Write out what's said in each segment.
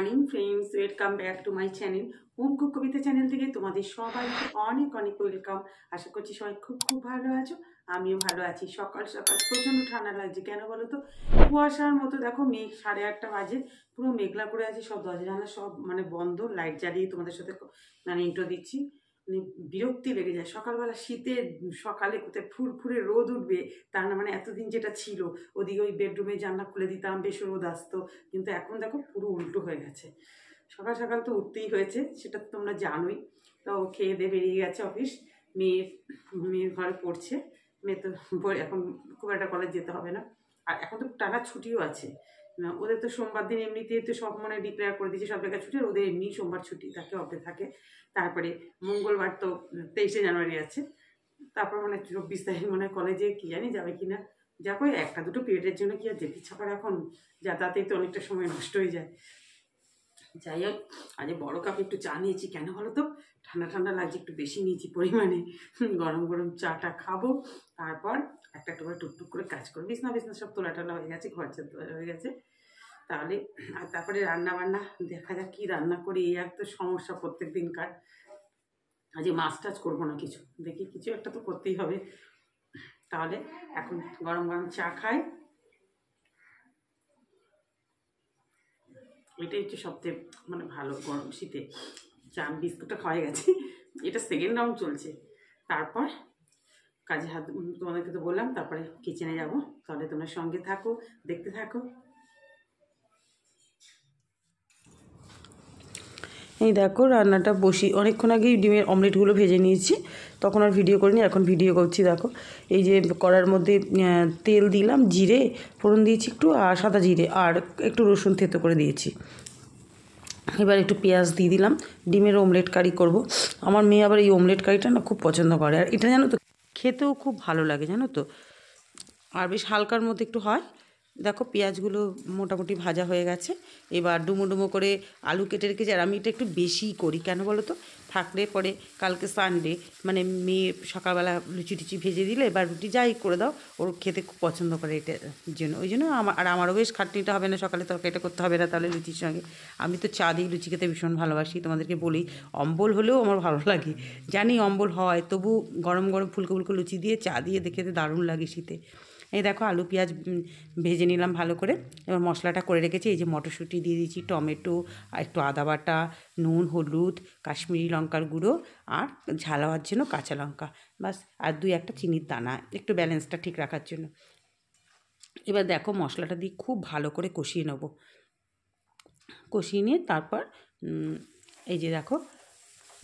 Morning friends, welcome back to my channel home cook Kabita channel থেকে তোমাদের সবাইকে অনেক অনেক ওয়েলকাম। আশা করছি সবাই খুব খুব ভালো আছো, আমিও ভালো আছি। সকাল সকাল প্রচণ্ড ঠান্ডা লাগছে, কেন বলো তো? কুয়াশার মতো দেখো, মেঘ 8:30 বাজে, পুরো মেঘলা করে আছে, সব দরজা জানলা সব মানে বন্ধ, লাইট জ্বালিয়ে তোমাদের সাথে মানে ইন্ট্রো দিচ্ছি। মানে বিরক্তি লেগে যায় সকালবেলা, শীতের সকালে কোথায় ফুরফুরে রোদ উঠবে তা না, মানে এতদিন যেটা ছিল ওদিকে ওই বেডরুমে জানলা খুলে দিতাম, বেশ রোদ আসতো, কিন্তু এখন দেখো পুরো উল্টো হয়ে গেছে। সকাল সকাল তো উঠতেই হয়েছে, সেটা তো তোমরা জানোই। তো খেয়ে দিয়ে বেরিয়ে গেছে অফিস, মেয়ের ঘরে পড়ছে। মেয়ে তো এখন খুব একটা কলেজ যেতে হবে না, আর এখন তো টানা ছুটিও আছে না, ওদের তো সোমবার দিন এমনিতেই তো সব মানে ডিক্লেয়ার করে দিয়েছে সব জায়গায় ছুটি, আর ওদের এমনি সোমবার ছুটি থাকে, অফে থাকে। তারপরে মঙ্গলবার তো 23শে জানুয়ারি আছে, তারপর মানে 24 তারিখ মানে কলেজে কি জানি যাবে কিনা। যাবো, একটা দুটো পিরিয়ডের জন্য কি আর যেতে ইচ্ছা করে এখন, যাতায়াতে তো অনেকটা সময় নষ্ট হয়ে যায়। যাই হোক, আজ বড় কাপে একটু চা নিয়েছি, কেন বলো তো? ঠান্ডা ঠান্ডা লাগছে, একটু বেশি নিয়েছি পরিমাণে। গরম গরম চাটা খাবো, তারপর একটা একটা করে টুকটুক করে কাজ করবো। বিছনা বিছনা সব তোলা টোলা হয়ে গেছে, ঘর ছাদ হয়ে গেছে। তাহলে আর তারপরে রান্না বান্না দেখা যাক কি রান্না করি, এই এক তো সমস্যা প্রত্যেক দিনকার। আজ মাছ টাছ করবো না, কিছু দেখি কিছু একটা তো করতেই হবে। তাহলে এখন গরম গরম চা খাই, এটাই হচ্ছে সবচেয়ে মানে ভালো গরম শীতে। চা বিস্কুটটা খাওয়া গেছে, এটা সেকেন্ড রাউন্ড চলছে। তারপর কাজে হাত, তোমাদেরকে তো বললাম, তারপরে কিচেনে যাব। তাহলে তোমরা সঙ্গে থাকো, দেখতে থাকো। এই দেখো রান্নাটা বসি, অনেকক্ষণ আগেই ডিমের অমলেটগুলো ভেজে নিয়েছি, তখন আর ভিডিও করিনি, এখন ভিডিও করছি। দেখো এই যে কড়ার মধ্যে তেল দিলাম, জিরে ফোড়ন দিয়েছি একটু, আর সাদা জিরে, আর একটু রসুন থেতো করে দিয়েছি। এবার একটু পেঁয়াজ দিয়ে দিলাম, ডিমের অমলেট কারি করব। আমার মেয়ে আবার এই অমলেট কারিটা না খুব পছন্দ করে, আর এটা জানো তো খেতেও খুব ভালো লাগে জানো তো, আর বেশ হালকার মধ্যে একটু হয়। দেখো পেঁয়াজগুলো মোটামুটি ভাজা হয়ে গেছে, এবার ডুমো ডুমো করে আলু কেটে রেখেছি। আর আমি এটা একটু বেশিই করি, কেন বলো তো? থাকলে পরে কালকে সানডে, মানে মেয়ে সকালবেলা লুচি টুচি ভেজে দিলে বা রুটি যাই করে দাও, ওর খেতে খুব পছন্দ করে, এটার জন্য ওই জন্য আমারও বেশ খাটনিটা হবে না, সকালে তরকারিটা করতে হবে না, তাহলে লুচির সঙ্গে আমি তো চা দিয়ে লুচি খেতে ভীষণ ভালোবাসি। তোমাদেরকে বলি, অম্বল হলেও আমার ভালো লাগে, জানি অম্বল হয়, তবু গরম গরম ফুলকো ফুলকো লুচি দিয়ে চা দিয়ে খেতে দারুণ লাগে শীতে। এই দেখো আলু পেঁয়াজ ভেজে নিলাম ভালো করে, এবার মশলাটা করে রেখেছি। এই যে মটরশুঁটি দিয়ে দিয়েছি, টমেটো, আর একটু আদা বাটা, নুন, হলুদ, কাশ্মীরি লঙ্কার গুঁড়ো, আর ঝাল হওয়ার জন্য কাঁচা লঙ্কা, বাস, আর একটা চিনির দানা, একটু ব্যালেন্সটা ঠিক রাখার জন্য। এবার দেখো মশলাটা দিয়ে খুব ভালো করে কষিয়ে নেব, কষিয়ে নিয়ে তারপর এই যে দেখো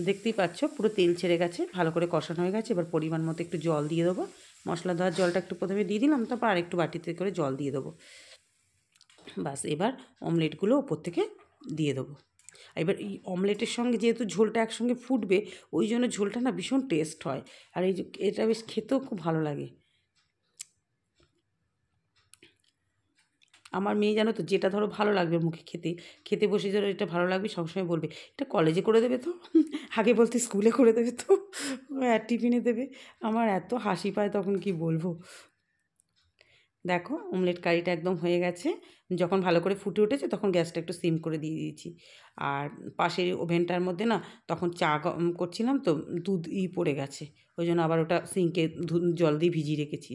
দেখতেই পাচ্ছ পুরো তেল ছেড়ে গেছে, ভালো করে কষানো হয়ে গেছে। এবার পরিমাণ মতো একটু জল দিয়ে দেবো, মশলা ধোয়ার জলটা একটু প্রথমে দিয়ে দিলাম, তারপর আরেকটু বাটিতে করে জল দিয়ে দেবো। বাস, এবার অমলেটগুলো ওপর থেকে দিয়ে দেবো। এবার এই অমলেটের সঙ্গে যেহেতু ঝোলটা একসঙ্গে ফুটবে, ওই জন্য ঝোলটা না ভীষণ টেস্ট হয়, আর এই যে এটা বেশ খেতেও খুব ভালো লাগে। আমার মেয়ে জানো তো, যেটা ধরো ভালো লাগবে মুখে খেতে, খেতে বসে ধরো এটা ভালো লাগবে, সবসময় বলবে এটা কলেজে করে দেবে তো, আগে বলতে স্কুলে করে দেবে তো, টিফিনে দেবে। আমার এত হাসি পায় তখন, কি বলবো। দেখো অমলেট কারিটা একদম হয়ে গেছে, যখন ভালো করে ফুটে উঠেছে তখন গ্যাসটা একটু সিম করে দিয়ে দিয়েছি। আর পাশের ওভেনটার মধ্যে না তখন চা করছিলাম তো, দুধ পড়ে গেছে, ওই জন্য আবার ওটা সিঙ্কে জল দিয়ে ভিজিয়ে রেখেছি,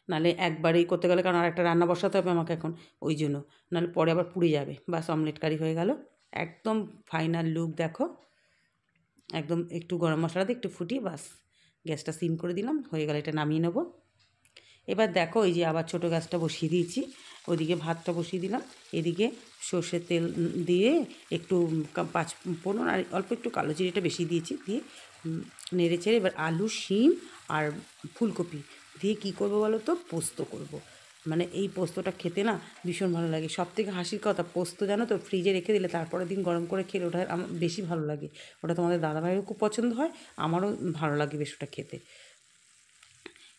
নাহলে একবারেই করতে গেলে, কারণ আর একটা রান্না বসাতে হবে আমাকে এখন, ওই জন্য, নাহলে পরে আবার পুড়ে যাবে। বাস, অমলেট কারি হয়ে গেল, একদম ফাইনাল লুক দেখো, একদম একটু গরম মশলা দিয়ে একটু ফুটিয়ে বাস গ্যাসটা সিম করে দিলাম, হয়ে গেল, এটা নামিয়ে নেবো। এবার দেখো এই যে আবার ছোটো গ্যাসটা বসিয়ে দিয়েছি, ওদিকে ভাতটা বসিয়ে দিলাম, এদিকে সর্ষের তেল দিয়ে একটু 5 ফোড়ন আর অল্প একটু কালো জিরেটা বেশি দিয়েছি, দিয়ে নেড়ে চেড়ে এবার আলু, শিম আর ফুলকপি দিয়ে কী করবো বলো তো? পোস্ত করব। মানে এই পোস্তটা খেতে না ভীষণ ভালো লাগে। সবথেকে হাসির কথা, পোস্ত জানো তো ফ্রিজে রেখে দিলে তারপরের দিন গরম করে খেলে ওটা আমার বেশি ভালো লাগে, ওটা তোমাদের দাদাভাইয়েরও খুব পছন্দ হয়, আমারও ভালো লাগে বেশ ওটা খেতে।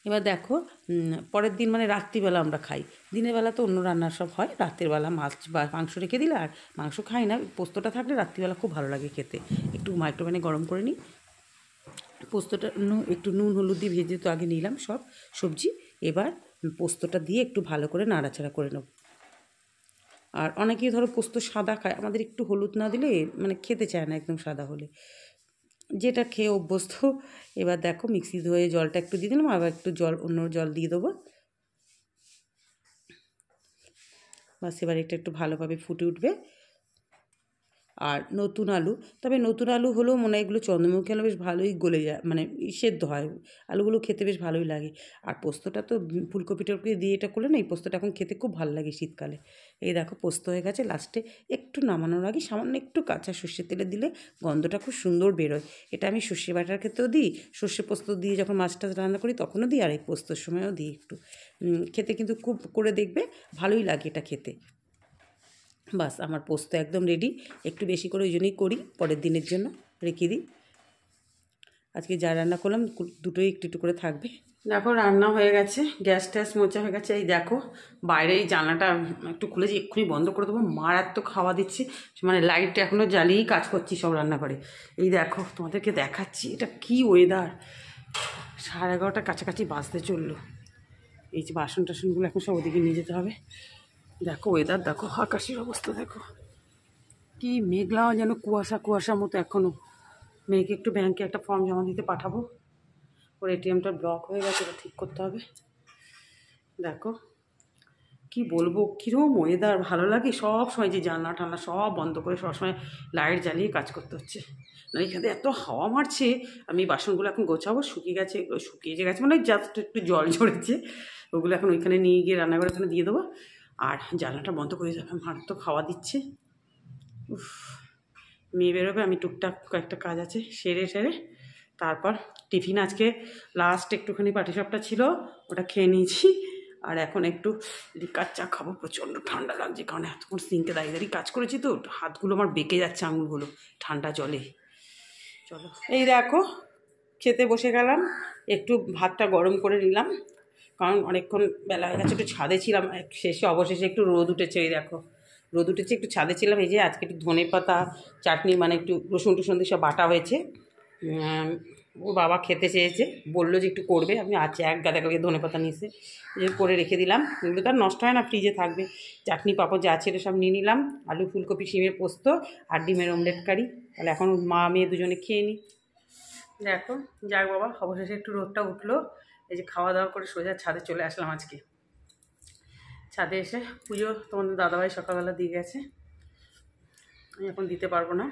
এবার দেখো পরের দিন মানে রাত্রিবেলা আমরা খাই, দিনের বেলা তো অন্য রান্নার সব হয়, রাতের বেলা মাছ বা মাংস রেখে দিলে, আর মাংস খাই না, পোস্তটা থাকলে রাত্রিবেলা খুব ভালো লাগে খেতে। একটু মাইক্রোওভেনে গরম করে নিই, পোস্তটা একটু নুন হলুদ দিয়ে ভেজে তো আগে নিলাম সব সবজি, এবার পোস্তটা দিয়ে একটু ভালো করে নাড়াচাড়া করে নেব। আর অনেকেই ধরো পোস্ত সাদা খায়, আমাদের একটু হলুদ না দিলে মানে খেতে চায় না একদম সাদা হলে, যেটা খেয়ে অভ্যস্ত। এবার দেখো মিক্সি ধুয়ে জলটা একটু দিয়ে দিলাম, আবার একটু অন্য জল দিয়ে দেবো। বাস এবার এটা একটু ভালোভাবে ফুটে উঠবে। আর নতুন আলু, তবে নতুন আলু হলেও মনে হয় এগুলো চন্দ্রমুখী আলু বেশ ভালোই গলে যায়, মানে সেদ্ধ হয়, আলুগুলো খেতে বেশ ভালোই লাগে। আর পোস্তটা তো ফুলকপি টলকপি দিয়ে এটা করলে না, এই পোস্তটা এখন খেতে খুব ভালো লাগে শীতকালে। এই দেখো পোস্ত হয়ে গেছে, লাস্টে একটু নামানোর আগে সামান্য একটু কাঁচা সর্ষের তেলে দিলে গন্ধটা খুব সুন্দর বেরোয়। এটা আমি সর্ষে বাটার ক্ষেত্রেও দিই, সর্ষে পোস্ত দিয়ে যখন মাছটা রান্না করি তখনও দিই, আর এই পোস্তর সময়ও দিই একটু। খেতে কিন্তু খুব করে দেখবে ভালোই লাগে এটা খেতে। বাস আমার পোস্ত একদম রেডি, একটু বেশি করে ওই জন্যই করি, পরের দিনের জন্য রেখে দিই। আজকে যা রান্না করলাম দুটোই একটু একটু করে থাকবে। দেখো রান্না হয়ে গেছে, গ্যাস ট্যাস মোচা হয়ে গেছে। এই দেখো বাইরে এই জানলাটা একটু খুলেছি, এক্ষুনি বন্ধ করে দেবো, মারাত্মক খাওয়া দিচ্ছি, মানে লাইটটা এখনও জ্বালিয়েই কাজ করছি সব রান্নাঘরে। এই দেখো তোমাদেরকে দেখাচ্ছি এটা কি ওয়েদার, 11:30 কাছাকাছি বাজতে চললো। এই যে বাসন টাসনগুলো এখন সব ওদিকে নিয়ে যেতে হবে। দেখো ওয়েদার, দেখো আকাশের অবস্থা দেখো, কি মেঘলাও যেন কুয়াশা কুয়াশা মতো এখনও। মেয়েকে একটু ব্যাংকে একটা ফর্ম জমা দিতে পাঠাবো, ওর এটিএমটা ব্লক হয়ে গেছে, ওটা ঠিক করতে হবে। দেখো কি বলবো, কীরকম ওয়েদার, ভালো লাগে সব সময় যে জানলা টানলা সব বন্ধ করে সবসময় লাইট জ্বালিয়ে কাজ করতে হচ্ছে। না এখানে এত হাওয়া মারছে, আমি বাসনগুলো এখন গোছাবো, শুকিয়ে গেছে, শুকিয়ে গেছে মানে জাস্ট একটু জল ঝরেছে, ওগুলো এখন ওইখানে নিয়ে গিয়ে রান্নাঘরে ওখানে দিয়ে দেবো। আর জানলাটা বন্ধ করে যাবে, আমার তো খাওয়া দিচ্ছে। উফ, মেয়ে বেরোবে, আমি টুকটাক কয়েকটা কাজ আছে সেরে তারপর টিফিন আজকে লাস্ট একটুখানি পাটিসাপটা ছিল, ওটা খেয়ে নিয়েছি। আর এখন একটু লিকার চা খাবো, প্রচণ্ড ঠান্ডা লাগছে, কারণ এতক্ষণ সিঙ্কে দাঁড়িয়ে দাঁড়িয়ে কাজ করেছি তো, হাতগুলো আমার বেঁকে যাচ্ছে আঙুলগুলো ঠান্ডা জলে। চলো এই দেখো খেতে বসে গেলাম, একটু ভাতটা গরম করে নিলাম, কারণ অনেকক্ষণ বেলা হয়ে গেছে, একটু ছাদে ছিলাম, শেষে অবশেষে একটু রোদ উঠেছে। এই দেখো রোদ উঠেছে, একটু ছাদে ছিলাম। এই যে আজকে একটু ধনেপাতা চাটনি, মানে একটু রসুন টসুন দিয়ে সব বাটা হয়েছে, ও বাবা খেতে চেয়েছে, বললো যে একটু করবে, আমি আছে এক গাদা গাদা ধনেপাতা নিয়েছে, যে করে রেখে দিলাম, এগুলো তো আর নষ্ট হয় না, ফ্রিজে থাকবে। চাটনি পাঁপড় যা ছিল সব নিয়ে নিলাম, আলু ফুলকপি শিমের পোস্ত আর ডিমের অমলেট কারি। তাহলে এখন মা মেয়ে দুজনে খেয়ে নিই। দেখো যাক বাবা, অবশেষে একটু রোদটা উঠলো। এই যে খাওয়া দাওয়া করে সোজা ছাদে চলে আসলাম আজকে। ছাদে এসে পুজো তোমাদের দাদাভাই সকালবেলা দিয়ে গেছে, আমি এখন দিতে পারবো না,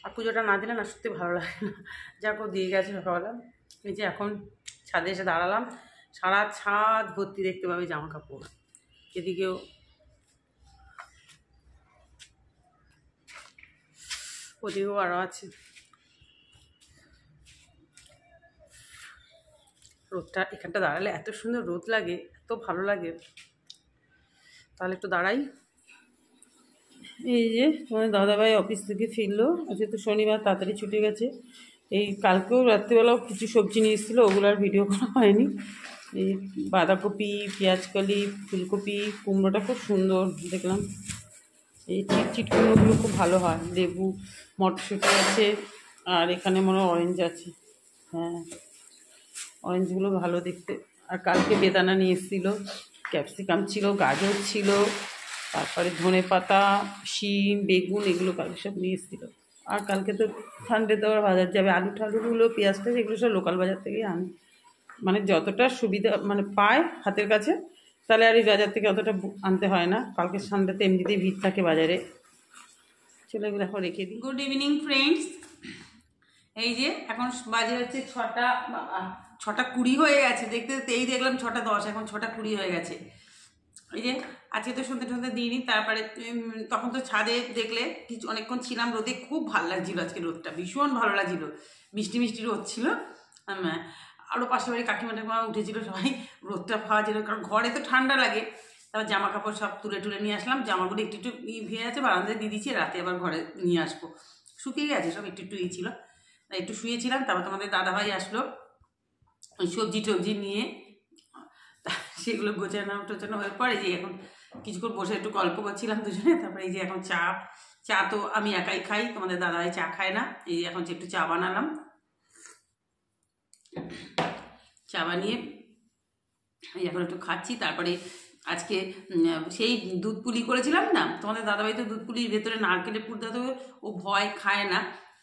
আর পুজোটা না দিলে না সত্যি ভালো লাগে না। যাক ও দিয়ে গেছে সকালবেলা। এই যে এখন ছাদে এসে দাঁড়ালাম, সারা ছাদ ভর্তি দেখতে পাবে জামা কাপড়, এদিকেও ওদিকেও আরও আছে। রোদটা এখানটা দাঁড়ালে এত সুন্দর রোদ লাগে, এত ভালো লাগে। তাহলে একটু দাঁড়াই। এই যে তোমার দাদাভাই অফিস থেকে ফিরলো, আজকে তো শনিবার, তাড়াতাড়ি ছুটে গেছে। এই কালকেও রাত্রিবেলাও কিছু সবজি নিয়ে এসেছিলো, ওগুলো আর ভিডিও করা হয়নি। এই বাঁধাকপি, পেঁয়াজকলি, ফুলকপি, কুমড়োটা খুব সুন্দর দেখলাম, এই চিটচিট কুমড়োগুলো খুব ভালো হয়। লেবু, মটরশুঁটি আছে, আর এখানে মনে হয় অরেঞ্জ আছে, হ্যাঁ অরেঞ্জগুলো ভালো দেখতে। আর কালকে বেদানা নিয়ে এসেছিলো, ক্যাপসিকাম ছিল, গাজর ছিল, তারপরে ধনেপাতা, শিম, বেগুন, এগুলো কালকে সব নিয়ে এসেছিলো। আর কালকে তো ঠান্ডে দেওয়ার বাজার যাবে, আলু ঠালুগুলো, পেঁয়াজ টেয়াজ এগুলো সব লোকাল বাজার থেকেই আনি, মানে যতটা সুবিধা মানে পায় হাতের কাছে, তাহলে আর এই বাজার থেকে অতটা আনতে হয় না। কালকে সানডেতে এমনিতেই ভিড় থাকে বাজারে। চলে এগুলো এখন রেখে দিই। গুড ইভিনিং ফ্রেন্ডস, এই যে এখন বাজে হচ্ছে 6:20 হয়ে গেছে, দেখতে দেখতে এই দেখলাম 6:10, এখন 6:20 হয়ে গেছে। এই যে আজকে তো সন্ধ্যে টন্ধে দিইনি, তারপরে তখন তো ছাদে দেখলে কিছু অনেকক্ষণ ছিলাম রোদে, খুব ভালো লাগছিলো আজকে রোদটা, ভীষণ ভালো লাগছিলো, মিষ্টি মিষ্টি রোদ ছিল। আরও পাশে বাড়ি কাকিমা টাকিমা উঠেছিল, সবাই রোদটা খাওয়া ছিল, কারণ ঘরে তো ঠান্ডা লাগে। তারপর জামা কাপড় সব তুলে টুলে নিয়ে আসলাম, জামাগুলো একটু একটু ভেয়ে আছে, বারান্দায় দিয়ে দিচ্ছি, রাতে আবার ঘরে নিয়ে আসবো, শুকিয়ে গেছে সব, একটু একটু ছিল, একটু শুয়েছিলাম। তারপর তোমাদের দাদাভাই আসলো ওই সবজি টবজি নিয়ে, সেগুলো গোছানো টোছানো হয়ে পরে যে এখন কিছুক্ষণ বসে একটু গল্প করছিলাম দুজনে। তারপরে এই যে এখন চা তো আমি একাই খাই, তোমাদের দাদাভাই চা খায় না। এই এখন যে একটু চা বানালাম, চা বানিয়ে এই এখন একটু খাচ্ছি। তারপরে আজকে সেই দুধ পুলি করেছিলাম না, তোমাদের দাদাভাই তো দুধ পুলির ভেতরে নারকেলের পুর দিতে হবে, ও ভয় খায় না,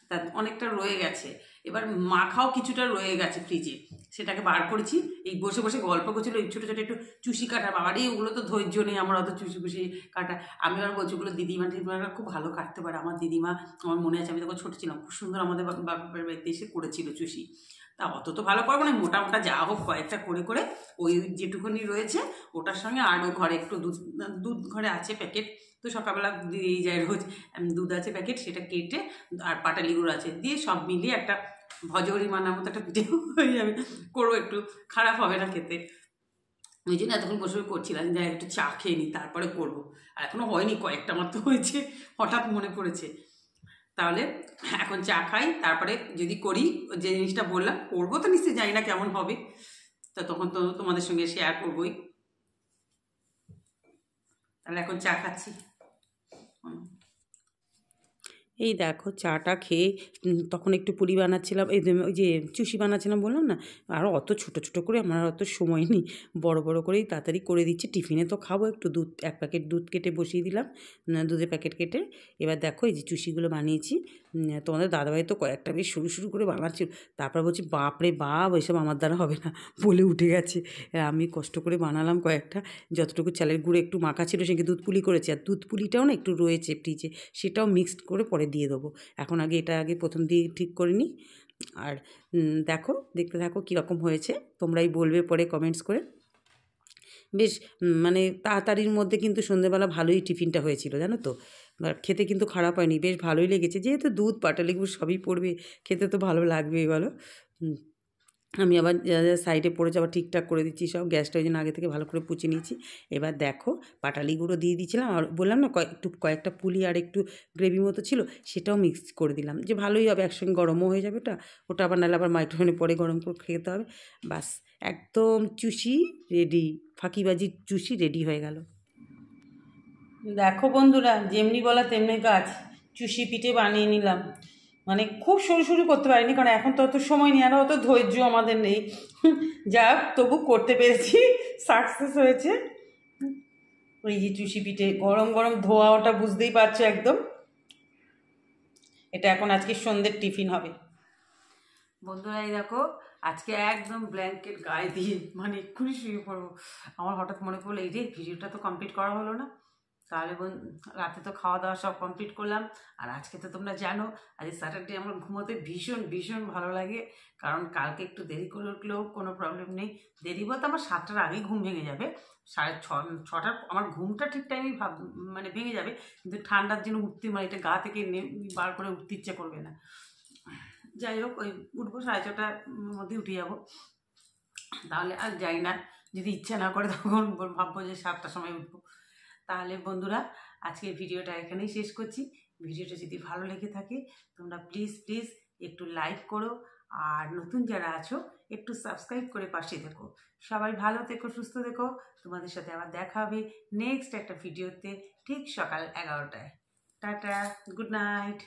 তা অনেকটা রয়ে গেছে। এবার মাখাও কিছুটা রয়ে গেছে ফ্রিজে, সেটাকে বার করেছি। এই বসে বসে গল্প করছিল, এই ছোটো ছোটো একটু চুষি কাটা, বাবারই ওগুলো তো ধৈর্য নেই আমার অত চুষি কুষি কাটা। আমি আবার বলছি ওগুলো দিদিমা টিদিমারা খুব ভালো কাটতে পারে। আমার দিদিমা, আমার মনে আছে আমি তখন ছোটো ছিলাম, খুব সুন্দর আমাদের বাপের বাড়িতে এসে করেছিল চুষি। তা অত তো ভালো করবো না, মোটা মোটা যা হোক কয়েকটা করে করে ওই যেটুকুনি রয়েছে ওটার সঙ্গে আরও ঘরে একটু দুধ, দুধ ঘরে আছে প্যাকেট, তো সকালবেলা দিয়েই যায় রোজ, দুধ আছে প্যাকেট, সেটা কেটে আর পাটালি গুঁড়ো আছে দিয়ে সব মিলিয়ে একটা ভজরি মানার মতো একটা পিঠে হয়ে যাবে। করবো, একটু খারাপ হবে না খেতে। ওই জন্য এতক্ষণ বসে করছিলাম যে একটু চা খেয়ে নিই তারপরে করবো। আর এখনও হয়নি, কয়েকটা মাত্র হয়েছে, হঠাৎ মনে পড়েছে। তাহলে এখন চা খাই, তারপরে যদি করি যে জিনিসটা বললাম করবো, তো নিশ্চয়ই জানি না কেমন হবে, তো তখন তো তোমাদের সঙ্গে শেয়ার করবোই। তাহলে এখন চা খাচ্ছি। এই দেখো চাটা খেয়ে তখন একটু পুরি বানাচ্ছিলাম, এই ওই যে চুষি বানাচ্ছিলাম বললাম না, আরও অত ছোটো ছোটো করে আমার অত সময় নেই, বড় বড় করেই তাড়াতাড়ি করে দিচ্ছি। টিফিনে তো খাবো, একটু দুধ, এক প্যাকেট দুধ কেটে বসিয়ে দিলাম, দুধের প্যাকেট কেটে। এবার দেখো এই যে চুষিগুলো বানিয়েছি, তোমাদের দাদাভাই তো কয়েকটা বেশ শুরু শুরু করে বানাচ্ছিল, তারপর বলছি বাপরে বাপ ওইসব আমার দ্বারা হবে না বলে উঠে গেছে। আমি কষ্ট করে বানালাম কয়েকটা, যতটুকু চালের গুঁড়ো একটু মাখা ছিল সেকে দুধ পুলি করেছি, আর দুধ পুলিটাও না একটু রয়েছে ফ্রিজে, সেটাও মিক্সড করে পরে দিয়ে দেবো। এখন এটা আগে প্রথম দিয়ে ঠিক করে নিই। আর দেখো, দেখতে থাকো কীরকম হয়েছে, তোমরাই বলবে পরে কমেন্টস করে। বেশ মানে তাড়াতাড়ির মধ্যে কিন্তু সন্ধেবেলা ভালোই টিফিনটা হয়েছিল জানো তো, খেতে কিন্তু খারাপ হয়নি, বেশ ভালোই লেগেছে, যেহেতু দুধ পাটালি গুড় সবই পড়বে, খেতে তো ভালো লাগবেই বলো। আমি আবার যা যা সাইডে পড়েছে আবার ঠিকঠাক করে দিচ্ছি সব, গ্যাসটা ওই জন্য আগে থেকে ভালো করে পুছে নিয়েছি। এবার দেখো পাটালি গুঁড়ো দিয়ে দিয়েছিলাম, আর বললাম না কয়েকটা পুলি আর একটু গ্রেভি মতো ছিল, সেটাও মিক্স করে দিলাম, যে ভালোই হবে, একসঙ্গে গরমও হয়ে যাবে ওটা আবার নাহলে আবার মাইক্রোওভেনে পরে গরম করে খেতে হবে। বাস একদম চুষি রেডি, ফাঁকিবাজি চুষি রেডি হয়ে গেল। দেখো বন্ধুরা, যেমনি বলা তেমনি কাজ, চুষি পিঠে বানিয়ে নিলাম। মানে খুব সরু সরু করতে পারিনি, কারণ এখন তো অত সময় নেই, আর অত ধৈর্য আমাদের নেই। যাক তবু করতে পেরেছি, সাকসেস হয়েছে। ওই যে চুষি পিঠে গরম গরম ধোয়া, ওটা বুঝতেই পারছো একদম। এটা এখন আজকে সন্ধ্যের টিফিন হবে। বন্ধুরা এই দেখো, আজকে একদম ব্ল্যাঙ্কেট গায়ে দিয়ে মানে এক্ষুনি শুয়ে পড়বো। আমার হঠাৎ মনে পড়লো এই যে ভিডিওটা তো কমপ্লিট করা হলো না, তাহলে রাতে তো খাওয়া দাওয়া সব কমপ্লিট করলাম। আর আজকে তো তোমরা জানো আজ স্যাটারডে, আমার ঘুমোতে ভীষণ ভীষণ ভালো লাগে, কারণ কালকে একটু দেরি করে উঠলেও কোনো প্রবলেম নেই। দেরি বলতে আমার 7টার আগেই ঘুম ভেঙে যাবে, 6টার আমার ঘুমটা ঠিক টাইমেই মানে ভেঙে যাবে, কিন্তু ঠান্ডার জন্য উঠতে মানে এটা গা থেকে বার করে উঠতে ইচ্ছে করবে না। যাই হোক ওই উঠবো 6:30টার মধ্যে উঠে যাবো, তাহলে আর যাই না, যদি ইচ্ছা না করে তখন ভাববো যে 7টার সময় উঠবো। তাহলে বন্ধুরা আজকের ভিডিওটা এখানেই শেষ করছি। ভিডিওটা যদি ভালো লেগে থাকে তোমরা প্লিজ প্লিজ একটু লাইক করো, আর নতুন যারা আছো একটু সাবস্ক্রাইব করে পাশে থেকো। সবাই ভালো থেকো, সুস্থ থেকো। তোমাদের সাথে আবার দেখা হবে নেক্সট একটা ভিডিওতে, ঠিক সকাল 11টায়। Tata, good night.